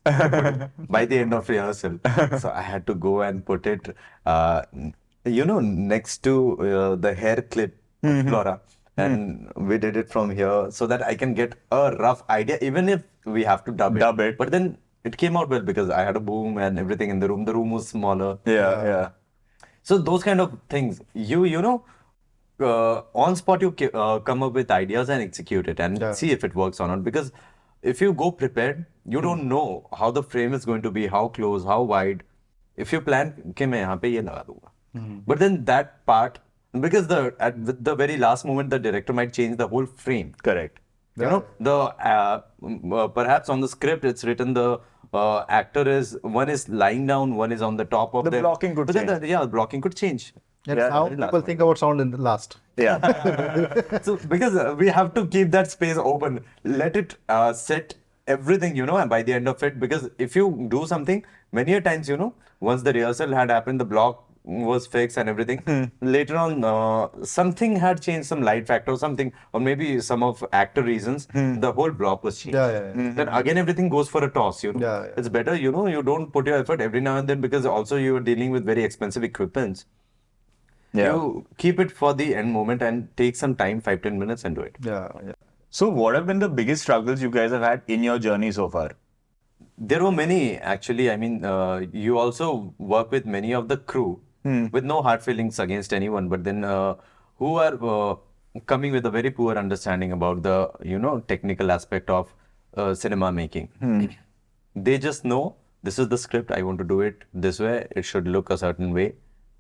by the end of rehearsal. So I had to go and put it, next to the hair clip of Flora. And we did it from here so that I can get a rough idea, even if we have to dub it. But then it came out well because I had a boom and everything in the room. The room was smaller. Yeah. So those kind of things, on spot you come up with ideas and execute it and see if it works or not. Because if you go prepared, you don't know how the frame is going to be, how close, how wide. If you plan, कि मैं यहाँ पे ये लगा दूँगा. But then that part, because with the very last moment, the director might change the whole frame. Correct. Perhaps on the script it's written the one is lying down, one is on the top of The blocking could change. Blocking could change. And Yeah, sound, people think about sound in the last. Yeah. So because we have to keep that space open, let it set everything, and by the end of it, because if you do something, many a times, once the rehearsal had happened, the block was fixed and everything. Later on, something had changed, some light factor or something, or maybe some of actor reasons, the whole block was changed. Then again, everything goes for a toss, It's better, you don't put your effort every now and then, because also you are dealing with very expensive equipments. Yeah. You keep it for the end moment and take some time, 5-10 minutes, and do it. Yeah. So what have been the biggest struggles you guys have had in your journey so far? There were many, actually. I mean, you also work with many of the crew with no hard feelings against anyone, but then who are coming with a very poor understanding about the, technical aspect of cinema making. They just know this is the script, I want to do it this way, it should look a certain way.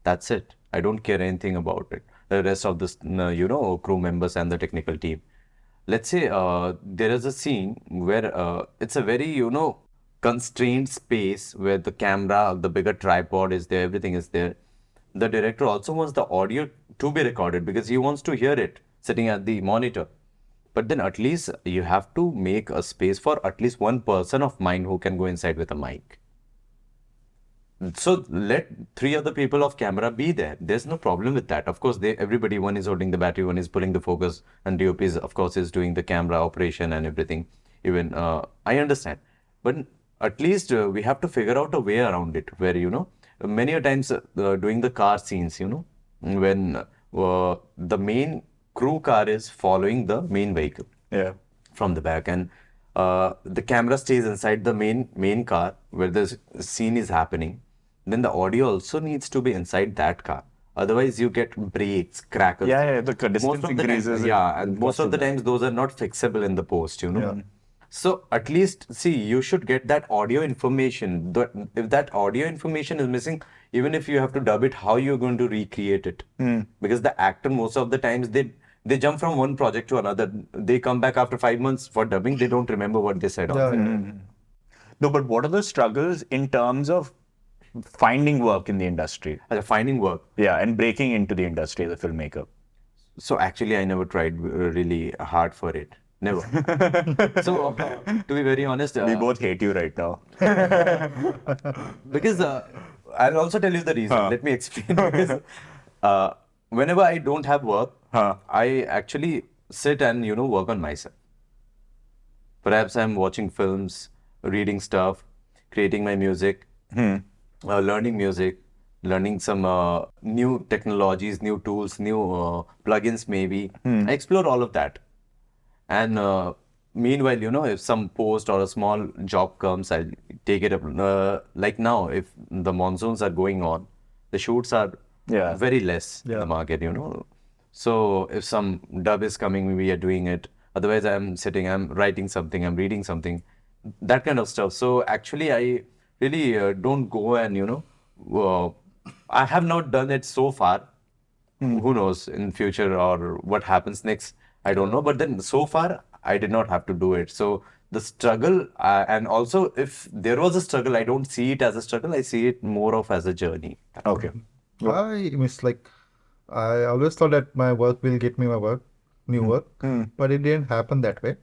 That's it. I don't care anything about it. The rest of this, crew members and the technical team. Let's say there is a scene where it's a very, constrained space where the camera, the bigger tripod is there, everything is there. The director also wants the audio to be recorded because he wants to hear it sitting at the monitor. But then at least you have to make a space for at least one person of mine who can go inside with a mic. So let 3 other people of camera be there. There's no problem with that. Of course, everybody, one is holding the battery, one is pulling the focus, and DOP is, of course, is doing the camera operation and everything. Even I understand, but at least we have to figure out a way around it. Where many a times doing the car scenes, when the main crew car is following the main vehicle from the back, and the camera stays inside the main car where the scene is happening. Then the audio also needs to be inside that car. Otherwise, you get breaks, crackers. The distance increases. And most of the times those are not fixable in the post, So at least, see, you should get that audio information. If that audio information is missing, even if you have to dub it, how you're going to recreate it? Because the actor, most of the times, they jump from one project to another. They come back after 5 months for dubbing. They don't remember what they said. No, but what are the struggles in terms of finding work in the industry? Finding work. Yeah, and breaking into the industry as a filmmaker. So actually, I never tried really hard for it. Never. So to be very honest, We both hate you right now. because I'll also tell you the reason. Let me explain. Because whenever I don't have work, I actually sit and work on myself. Perhaps I'm watching films, reading stuff, creating my music, learning music, learning some new technologies, new tools, new plugins maybe. I explore all of that. And meanwhile, if some post or a small job comes, I'll take it up. Like now, if the monsoons are going on, the shoots are very less in the market, So if some dub is coming, we are doing it. Otherwise, I'm sitting, I'm writing something, I'm reading something, that kind of stuff. So actually, I really don't go and, I have not done it so far. Who knows in future or what happens next? I don't know. But then so far, I did not have to do it. So the struggle, and also if there was a struggle, I don't see it as a struggle. I see it more of as a journey. Okay. I always thought that my work will get me my work, new work, but it didn't happen that way.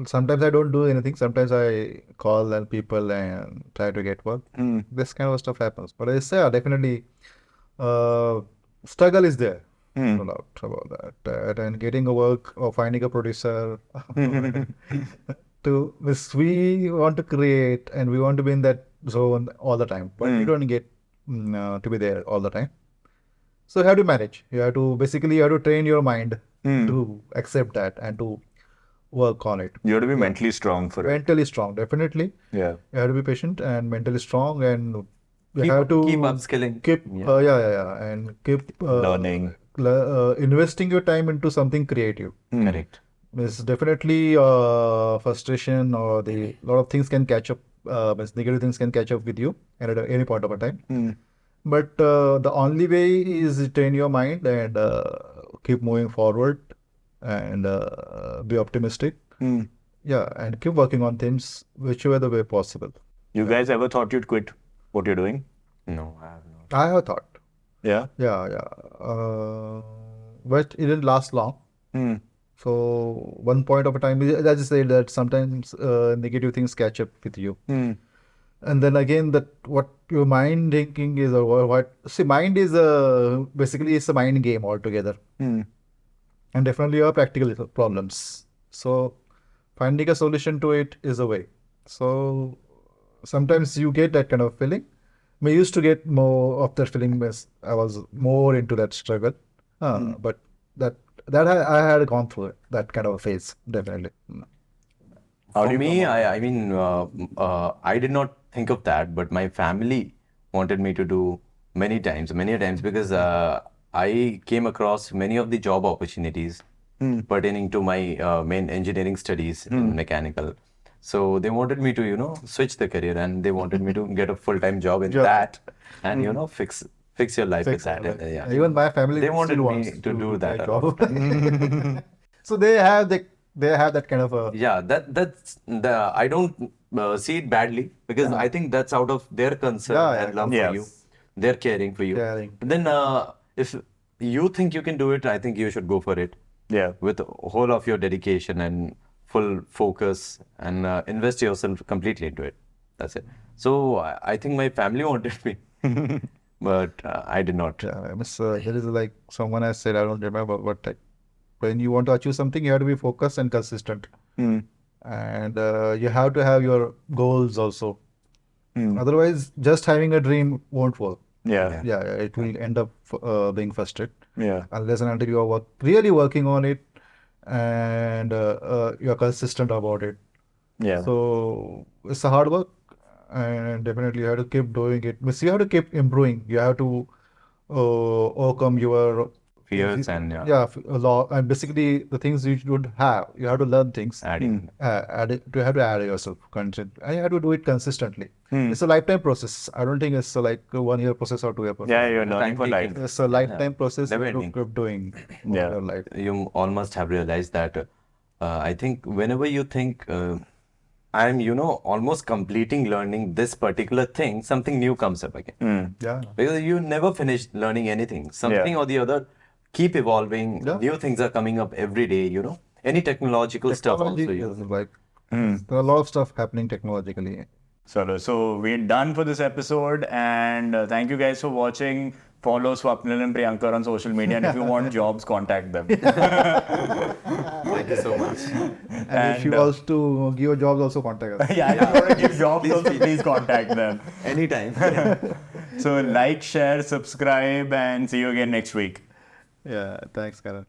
Sometimes I don't do anything. Sometimes I call and people and try to get work. This kind of stuff happens. But I say definitely struggle is there. no doubt about that. And getting a work or finding a producer we want to create and we want to be in that zone all the time, but you don't get to be there all the time. So you have to manage. You have to train your mind to accept that and to work on it. You have to be mentally strong for it. Mentally strong, definitely. Yeah. You have to be patient and mentally strong, and you have to keep upskilling. keep and keep Learning. Investing your time into something creative. Correct. There's definitely frustration or the lot of things can catch up. Negative things can catch up with you at any point of a time. But the only way is to train your mind and keep moving forward and be optimistic. Yeah, and keep working on things whichever the way possible. You guys ever thought you'd quit what you're doing? No, I have not. I have thought. Yeah. But it didn't last long. So one point of a time, as I said, that sometimes negative things catch up with you. And then again, that what your mind thinking is, or what mind is basically it's a mind game altogether. And definitely your practical problems. So finding a solution to it is a way. So sometimes you get that kind of feeling. I used to get more of that feeling as I was more into that struggle. But that I had gone through that kind of a phase, definitely. For me, I mean, I did not think of that, but my family wanted me to do many times because I came across many of the job opportunities pertaining to my main engineering studies in mechanical. So they wanted me to, switch the career, and they wanted me to get a full-time job in that and, fix your life with that. Yeah. Even my family They wanted still me wants to do that. job. So they have that kind of a Yeah, that's I don't see it badly because I think that's out of their concern and love for you. They're caring for you. But then if you think you can do it, I think you should go for it. Yeah. With whole of your dedication and full focus and invest yourself completely into it. That's it. So I think my family wanted me, but I did not. there is like someone has said, I don't remember, but when you want to achieve something, you have to be focused and consistent. And you have to have your goals also. Otherwise, just having a dream won't work. Yeah. It will end up being frustrated. Yeah. Unless and until you are really working on it and you're consistent about it. Yeah. So it's a hard work, and definitely you have to keep doing it. But you have to keep improving. You have to overcome your Fears and a lot, and basically the things you should have. You have to learn things. adding. You have to add yourself content, and you have to do it consistently. It's a lifetime process. I don't think it's like a 1 year process or 2 year process. Yeah, you're learning for life. It's a lifetime process. Never You ending. keep doing Yeah. your life. You all must have realized that I think whenever you think I'm, almost completing learning this particular thing, something new comes up again. Yeah. Because you never finish learning anything. Something or the other keep evolving. Yeah. New things are coming up every day, Any technological stuff also. Technology is like there are a lot of stuff happening technologically. So we're done for this episode, and thank you guys for watching. Follow Swapnil and Priyankar on social media, and if you want jobs, contact them. Thank you so much. And if you also to give jobs, also contact us. Yeah, if you want to give jobs, also please contact them. Anytime. So like, share, subscribe, and see you again next week. Yeah, thanks, Karan.